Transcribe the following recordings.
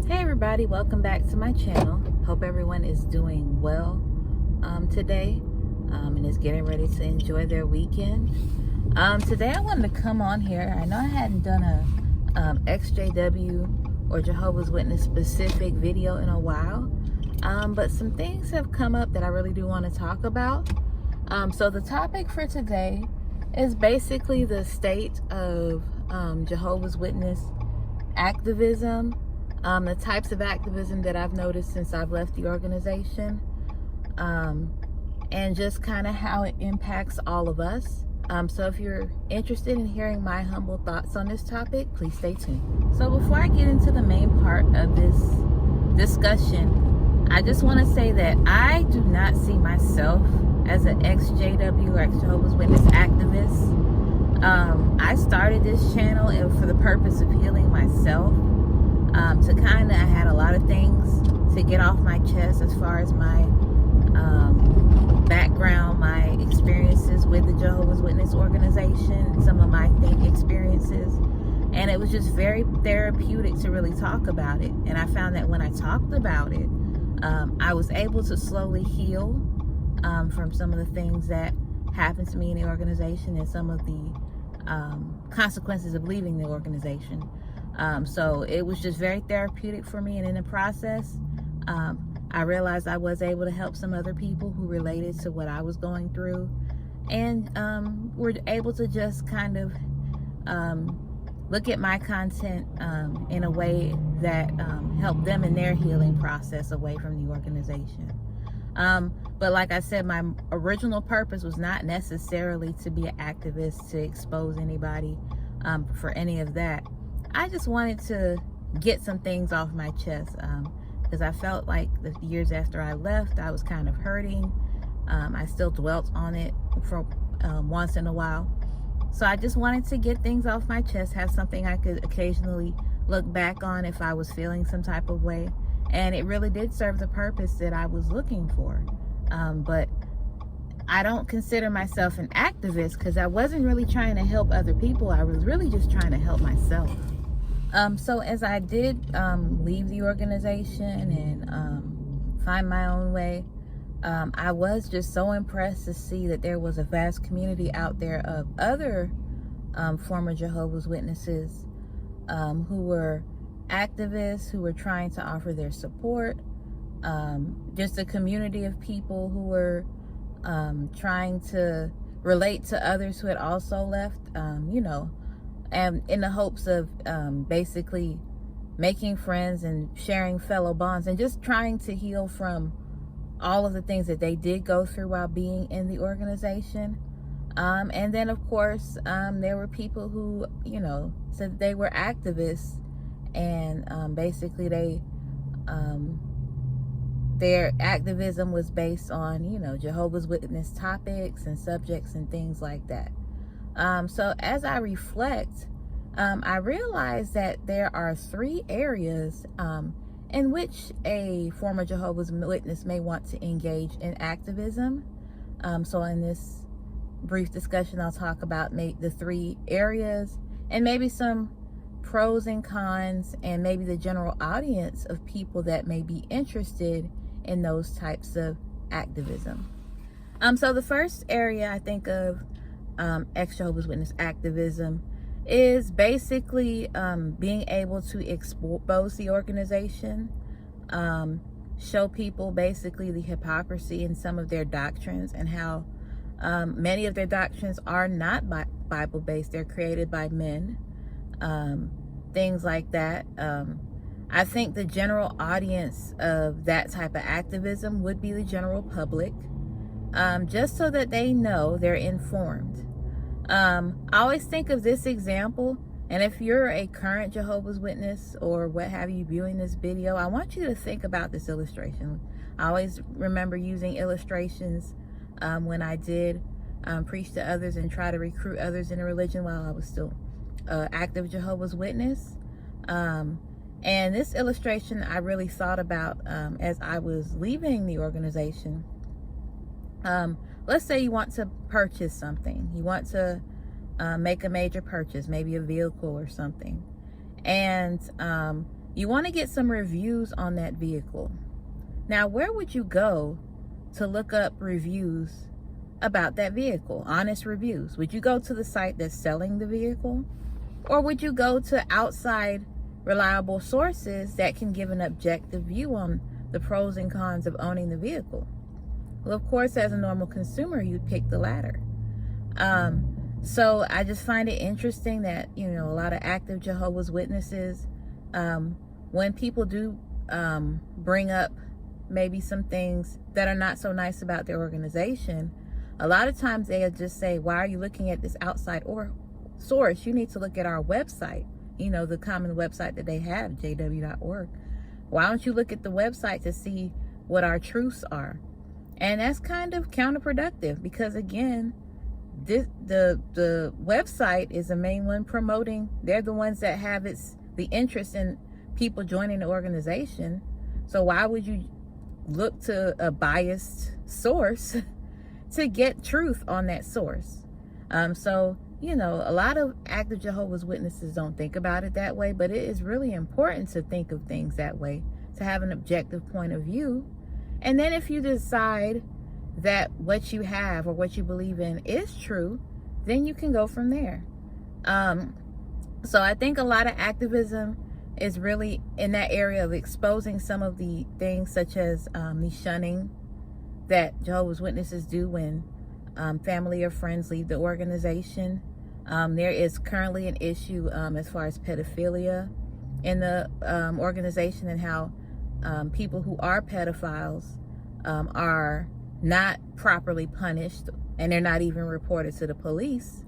Hey everybody, welcome back to my channel. Hope everyone is doing well today and is getting ready to enjoy their weekend. Today I wanted to come on here. I know I hadn't done a Ex-JW or Jehovah's Witness specific video in a while, but some things have come up that I really do want to talk about. So the topic for today is basically the state of Jehovah's Witness activism. The types of activism that I've noticed since I've left the organization, and just kind of how it impacts all of us. So if you're interested in hearing my humble thoughts on this topic, please stay tuned. So before I get into the main part of this discussion, I just want to say that I do not see myself as an ex-JW or ex-Jehovah's Witness activist. I started this channel for the purpose of healing myself. I had a lot of things to get off my chest as far as my background, my experiences with the Jehovah's Witness organization, some of my experiences, and it was just very therapeutic to really talk about it. And I found that when I talked about it, I was able to slowly heal from some of the things that happened to me in the organization and some of the consequences of leaving the organization. So it was just very therapeutic for me, and in the process, I realized I was able to help some other people who related to what I was going through, and were able to just kind of look at my content in a way that helped them in their healing process away from the organization. But like I said, my original purpose was not necessarily to be an activist, to expose anybody for any of that. I just wanted to get some things off my chest because I felt like the years after I left, I was kind of hurting. I still dwelt on it for once in a while. So I just wanted to get things off my chest, have something I could occasionally look back on if I was feeling some type of way. And it really did serve the purpose that I was looking for. But I don't consider myself an activist because I wasn't really trying to help other people. I was really just trying to help myself. So as I did leave the organization and find my own way, I was just so impressed to see that there was a vast community out there of other former Jehovah's Witnesses who were activists, who were trying to offer their support, just a community of people who were trying to relate to others who had also left, and in the hopes of basically making friends and sharing fellow bonds and just trying to heal from all of the things that they did go through while being in the organization. And then of course, there were people who, said they were activists, and basically their activism was based on, Jehovah's Witness topics and subjects and things like that. So as I reflect, I realize that there are 3 areas in which a former Jehovah's Witness may want to engage in activism. So in this brief discussion, I'll talk about the 3 areas and maybe some pros and cons, and maybe the general audience of people that may be interested in those types of activism. So the first area I think of ex-Jehovah's Witness activism is basically being able to expose the organization, show people basically the hypocrisy in some of their doctrines and how many of their doctrines are not Bible-based. They're created by men, things like that. I think the general audience of that type of activism would be the general public, just so that they know, they're informed. I always think of this example, and if you're a current Jehovah's Witness or what have you viewing this video, I want you to think about this illustration. I always remember using illustrations when I did preach to others and try to recruit others in a religion while I was still active Jehovah's Witness. And this illustration I really thought about as I was leaving the organization. Let's say you want to purchase something. You want to make a major purchase, maybe a vehicle or something. And you want to get some reviews on that vehicle. Now, where would you go to look up reviews about that vehicle? Honest reviews. Would you go to the site that's selling the vehicle? Or would you go to outside reliable sources that can give an objective view on the pros and cons of owning the vehicle? Well, of course, as a normal consumer, you'd pick the latter. So I just find it interesting that, a lot of active Jehovah's Witnesses, when people do bring up maybe some things that are not so nice about their organization, a lot of times they'll just say, why are you looking at this outside source? You need to look at our website, the common website that they have, jw.org. Why don't you look at the website to see what our truths are? And that's kind of counterproductive because, again, the website is the main one promoting. They're the ones that have the interest in people joining the organization. So why would you look to a biased source to get truth on that source? So, a lot of active Jehovah's Witnesses don't think about it that way, but it is really important to think of things that way, to have an objective point of view. And then if you decide that what you have or what you believe in is true, then you can go from there. So I think a lot of activism is really in that area of exposing some of the things such as the shunning that Jehovah's Witnesses do when family or friends leave the organization. There is currently an issue as far as pedophilia in the organization, and how people who are pedophiles are not properly punished, and they're not even reported to the police.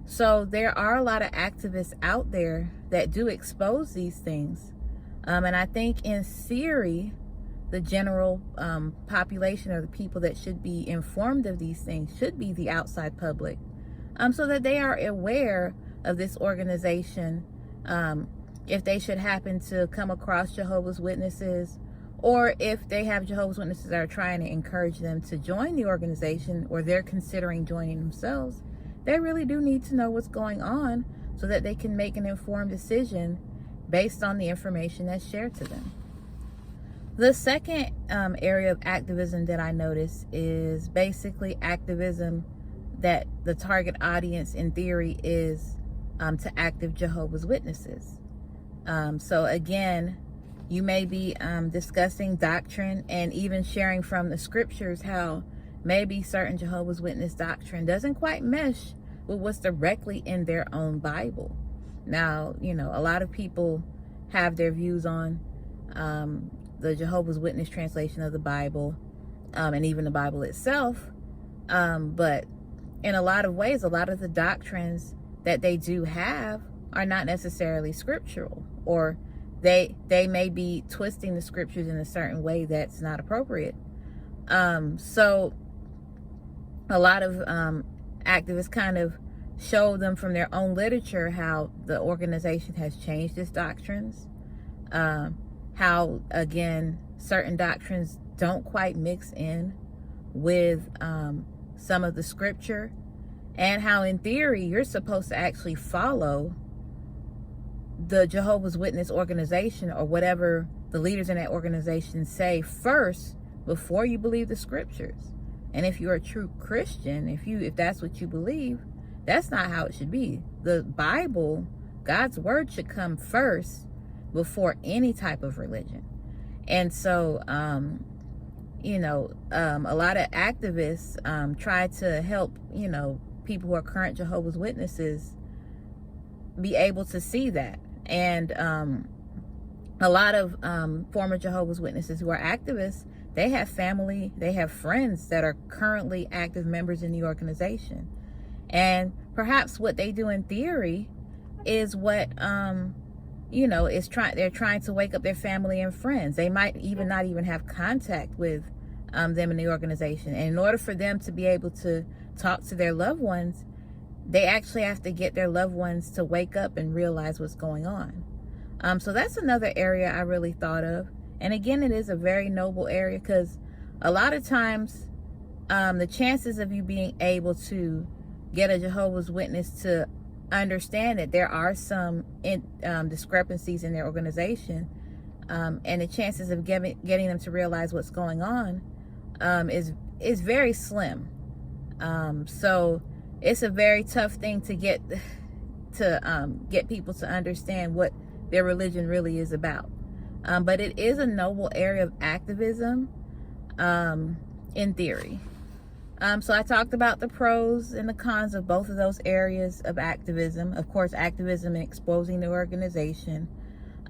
So there are a lot of activists out there that do expose these things. And I think in theory, the general population, or the people that should be informed of these things, should be the outside public, so that they are aware of this organization. If they should happen to come across Jehovah's Witnesses, or if they have Jehovah's Witnesses that are trying to encourage them to join the organization, or they're considering joining themselves, they really do need to know what's going on so that they can make an informed decision based on the information that's shared to them. The second area of activism that I notice is basically activism that the target audience in theory is to active Jehovah's Witnesses. So again, you may be discussing doctrine and even sharing from the scriptures how maybe certain Jehovah's Witness doctrine doesn't quite mesh with what's directly in their own Bible. Now, a lot of people have their views on the Jehovah's Witness translation of the Bible, and even the Bible itself. But in a lot of ways, a lot of the doctrines that they do have are not necessarily scriptural, or they may be twisting the scriptures in a certain way that's not appropriate. So a lot of activists kind of show them from their own literature how the organization has changed its doctrines, how, again, certain doctrines don't quite mix in with some of the scripture, and how in theory you're supposed to actually follow the Jehovah's Witness organization, or whatever the leaders in that organization say first before you believe the scriptures. And if you're a true Christian, if that's what you believe, that's not how it should be. The Bible, God's word, should come first before any type of religion. And so a lot of activists try to help people who are current Jehovah's Witnesses be able to see that. And a lot of former Jehovah's Witnesses who are activists, they have family, they have friends that are currently active members in the organization. And perhaps what they do in theory is what, they're trying to wake up their family and friends. They might even not even have contact with them in the organization. And in order for them to be able to talk to their loved ones, they actually have to get their loved ones to wake up and realize what's going on. So that's another area I really thought of. And again, it is a very noble area, because a lot of times the chances of you being able to get a Jehovah's Witness to understand that there are some discrepancies in their organization, and the chances of getting them to realize what's going on is very slim. So it's a very tough thing to get people to understand what their religion really is about. But it is a noble area of activism, in theory. So I talked about the pros and the cons of both of those areas of activism. Of course, activism in exposing the organization,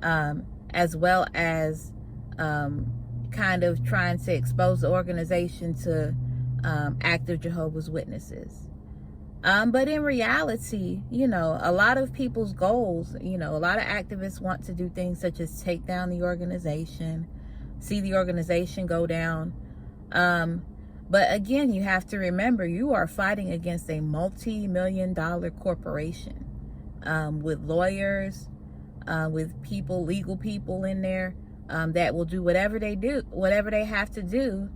as well as kind of trying to expose the organization to active Jehovah's Witnesses. But in reality, a lot of people's goals, a lot of activists want to do things such as take down the organization, see the organization go down. But again, you have to remember, you are fighting against a multi-million-dollar corporation, with lawyers, with legal people in there, that will do whatever they have to do,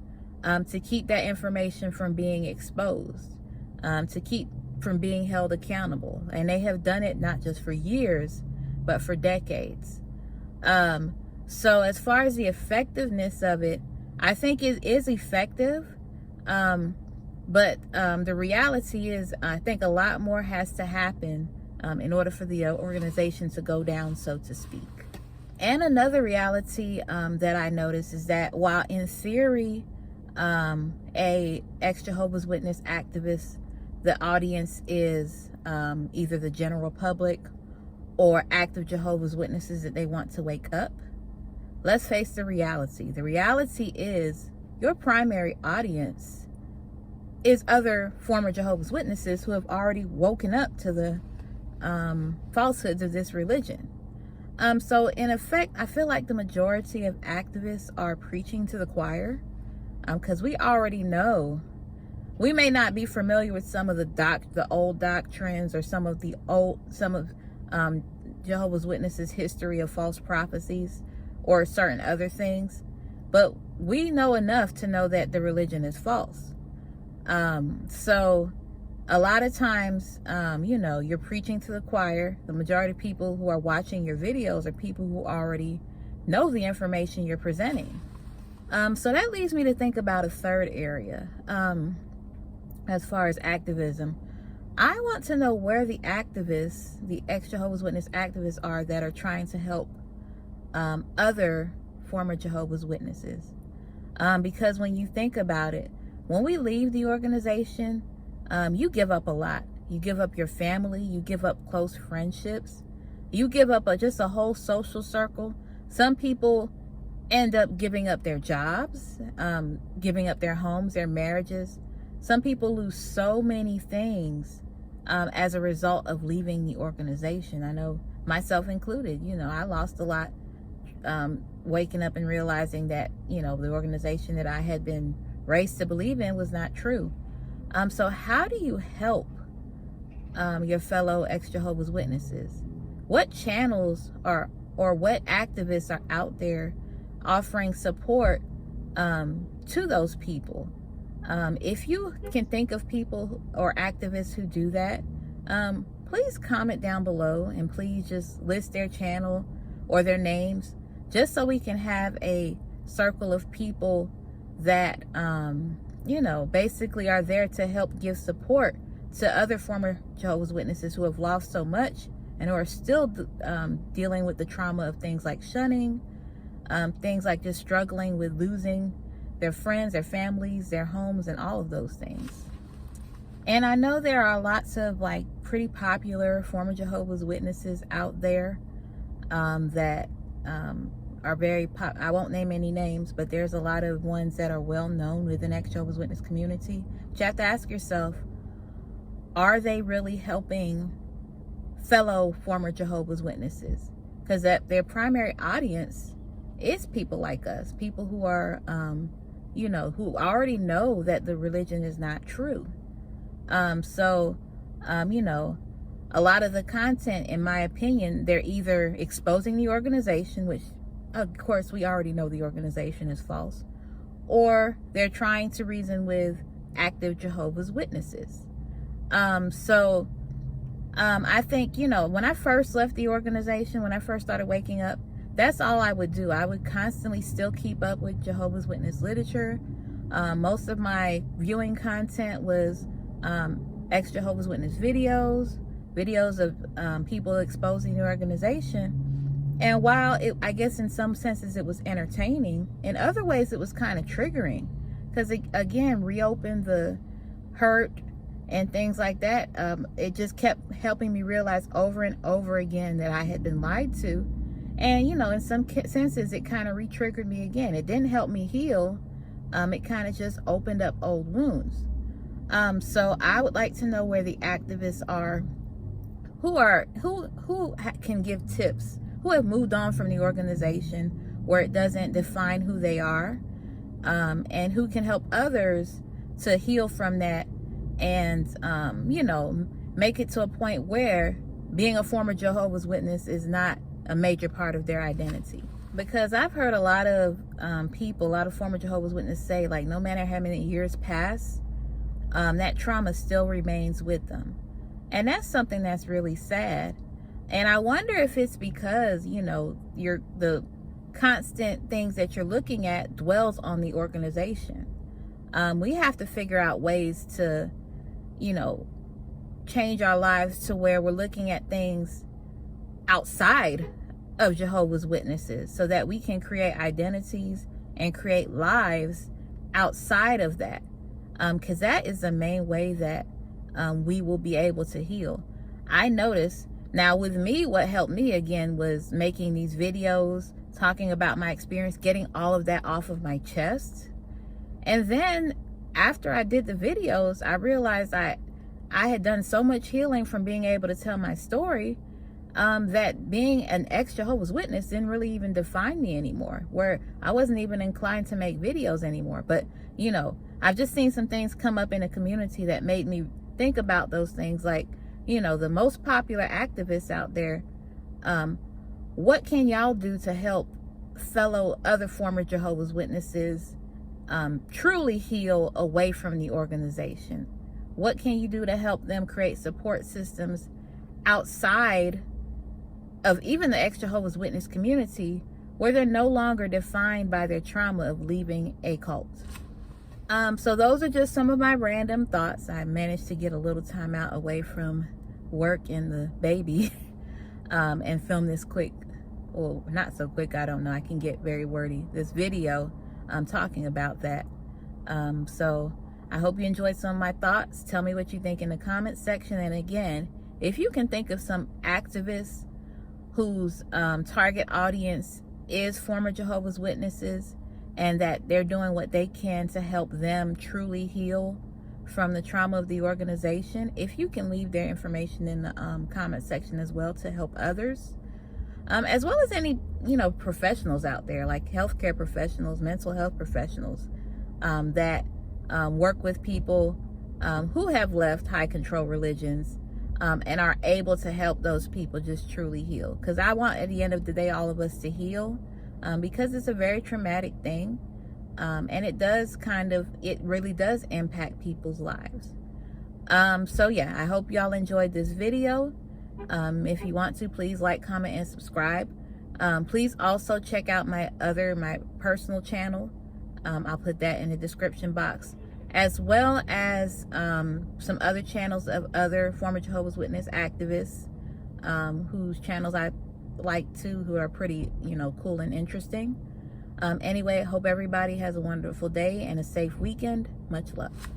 to keep that information from being exposed, to keep from being held accountable. And they have done it not just for years, but for decades. So as far as the effectiveness of it, I think it is effective. But the reality is, I think a lot more has to happen in order for the organization to go down, so to speak. And another reality that I noticed is that while in theory, a ex-Jehovah's Witness activist, the audience is either the general public or active Jehovah's Witnesses that they want to wake up, let's face the reality. The reality is your primary audience is other former Jehovah's Witnesses who have already woken up to the falsehoods of this religion. So in effect, I feel like the majority of activists are preaching to the choir, because we already know. We may not be familiar with some of the old doctrines or some of Jehovah's Witnesses' history of false prophecies or certain other things, but we know enough to know that the religion is false. So a lot of times, you're preaching to the choir. The majority of people who are watching your videos are people who already know the information you're presenting. So that leads me to think about a third area. As far as activism, I want to know where the activists, the ex-Jehovah's Witness activists are that are trying to help other former Jehovah's Witnesses. Because when you think about it, when we leave the organization, you give up a lot. You give up your family, you give up close friendships, you give up just a whole social circle. Some people end up giving up their jobs, giving up their homes, their marriages. Some people lose so many things as a result of leaving the organization. I know, myself included, I lost a lot waking up and realizing that, the organization that I had been raised to believe in was not true. So how do you help your fellow ex-Jehovah's Witnesses? What channels or what activists are out there offering support to those people? If you can think of people or activists who do that, please comment down below and please just list their channel or their names, just so we can have a circle of people that, basically are there to help give support to other former Jehovah's Witnesses who have lost so much and who are still dealing with the trauma of things like shunning, things like just struggling with losing their friends, their families, their homes, and all of those things. And I know there are lots of pretty popular former Jehovah's Witnesses out there that are very I won't name any names, but there's a lot of ones that are well known within ex-Jehovah's Witness community. But you have to ask yourself, are they really helping fellow former Jehovah's Witnesses? Because their primary audience is people like us, people who are who already know that the religion is not true. So a lot of the content, in my opinion, they're either exposing the organization, which of course we already know the organization is false, or they're trying to reason with active Jehovah's Witnesses. So I think, you know, when I first left the organization, when I first started waking up, that's all I would do. I would constantly still keep up with Jehovah's Witness literature. Most of my viewing content was ex-Jehovah's Witness videos of people exposing the organization. And while I guess in some senses it was entertaining, in other ways it was kind of triggering, because it, again, reopened the hurt and things like that. It just kept helping me realize over and over again that I had been lied to. And, you know, in some senses, it kind of re-triggered me again. It didn't help me heal. It kind of just opened up old wounds. So I would like to know where the activists are, who can give tips, who have moved on from the organization where it doesn't define who they are, and who can help others to heal from that and, you know, make it to a point where being a former Jehovah's Witness is not a major part of their identity. Because I've heard a lot of people, a lot of former Jehovah's Witnesses say, like, no matter how many years pass, that trauma still remains with them. And that's something that's really sad. And I wonder if it's because, you know, the constant things that you're looking at dwells on the organization. We have to figure out ways to, you know, change our lives to where we're looking at things outside of Jehovah's Witnesses so that we can create identities and create lives outside of that. Because that is the main way that we will be able to heal. I noticed, now with me, what helped me again was making these videos, talking about my experience, getting all of that off of my chest. And then after I did the videos, I realized I had done so much healing from being able to tell my story, that being an ex-Jehovah's Witness didn't really even define me anymore, where I wasn't even inclined to make videos anymore. But, you know, I've just seen some things come up in the community that made me think about those things, like, you know, the most popular activists out there, what can y'all do to help fellow other former Jehovah's Witnesses truly heal away from the organization? What can you do to help them create support systems outside of even the ex-Jehovah's Witness community, where they're no longer defined by their trauma of leaving a cult? So those are just some of my random thoughts. I managed to get a little time out away from work and the baby and film this quick, well, not so quick, I don't know, I can get very wordy, this video talking about that. So I hope you enjoyed some of my thoughts. Tell me what you think in the comments section. And again, if you can think of some activists whose target audience is former Jehovah's Witnesses, and that they're doing what they can to help them truly heal from the trauma of the organization, if you can leave their information in the comment section as well to help others, as well as any, you know, professionals out there, like healthcare professionals, mental health professionals, that work with people who have left high control religions, and are able to help those people just truly heal. Because I want, at the end of the day, all of us to heal, because it's a very traumatic thing, and it really does impact people's lives. So yeah, I hope y'all enjoyed this video. If you want to, please like, comment, and subscribe. Please also check out my personal channel. I'll put that in the description box, as well as some other channels of other former Jehovah's Witness activists, whose channels I like too, who are pretty, you know, cool and interesting. Anyway, I hope everybody has a wonderful day and a safe weekend. Much love.